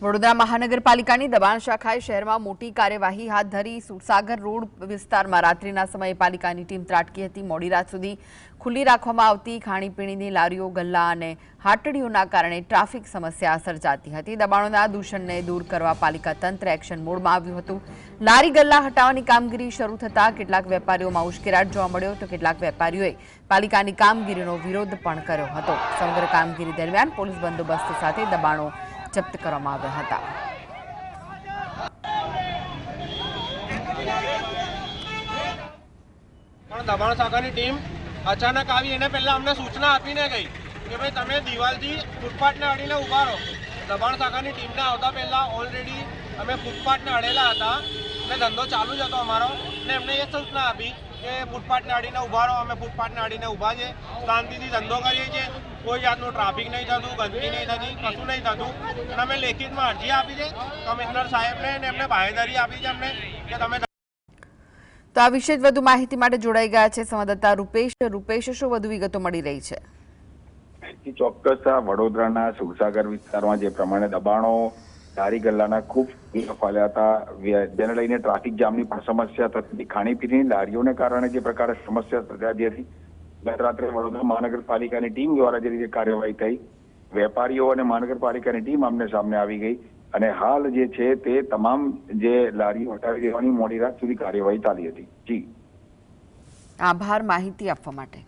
વડોદરા મહાનગરપાલિકાની દબાણ શાખાએ શહેરમાં મોટી કાર્યવાહી હાથ ધરી। સુરસાગર રોડ વિસ્તારમાં રાત્રિના સમયે પાલિકાની ટીમ ત્રાટકી હતી। મોડી રાત સુધી ખુલ્લી રાખવામાં આવતી ખાણીપીણીની લારીઓ, ગલ્લા અને હાટડીઓના કારણે ટ્રાફિક સમસ્યા સર્જાતી હતી। દબાણોના દૂષણને દૂર કરવા પાલિકા તંત્ર એક્શન મોડમાં આવ્યું હતું। લારી ગલ્લા હટાવવાની કામગીરી શરૂ થતાં કેટલાક વેપારીઓમાં ઉશ્કેરાટ જોવા મળ્યો તો કેટલાક વેપારીઓએ પાલિકાની કામગીરીનો વિરોધ પણ કર્યો હતો। સમગ્ર કામગીરી દરમિયાન પોલીસ બંદોબસ્ત સાથે દબાણો જપ્ત કરવામાં આવ્યા હતા। દબાણ શાખાની ટીમ અચાનક આવી એને પહેલા અમને સૂચના આપીને ગઈ કે ભાઈ તમે દિવાલથી ફૂટપાથને અડીને ઊભા રહો। દબાણ શાખાની ટીમને આવતા પહેલા ઓલરેડી અમે ફૂટપાથને અડેલા હતા અને ધંધો ચાલુ જ હતો અમારો ને એમને એ સૂચના આપી કે ફૂટપાથને અડીને ઊભા રહો। અમે ફૂટપાથને અડીને ઊભા છે, શાંતિથી ધંધો કરીએ છીએ, કોઈ જાતનું ટ્રાફિક નહીં થતું, ગંદકી નહીં થતી, કશું નહીં થતું। અને અમે લેખિતમાં અરજી આપી છે કમિશનર સાહેબને અને એમને બાંહેધરી આપી છે અમને કે તમે। તો આ વિશે વધુ માહિતી માટે જોડાઈ ગયા છે સંવાદદાતા રૂપેશ, શું વધુ વિગતો મળી રહી છે? ચોક્કસ વડોદરાના સુરસાગર વિસ્તારમાં જે પ્રમાણે દબાણો લારી ગલ્લાના ખૂબ ફાલ્યા હતા, જેને લઈને ટ્રાફિક જામની પણ સમસ્યા થતી હતી। ખાણીપીણીની લારીઓને કારણે જે પ્રકારે સમસ્યા સર્જાતી હતી, ગત રાત્રે વડોદરા મહાનગરપાલિકાની ટીમ દ્વારા જે રીતે કાર્યવાહી થઈ, વેપારીઓ અને મહાનગરપાલિકાની ટીમ આમને સામને આવી ગઈ અને હાલ જે છે તે તમામ જે લારીઓ હટાવી દેવાની મોડી રાત સુધી કાર્યવાહી ચાલી હતી। જી, આભાર માહિતી આપવા માટે।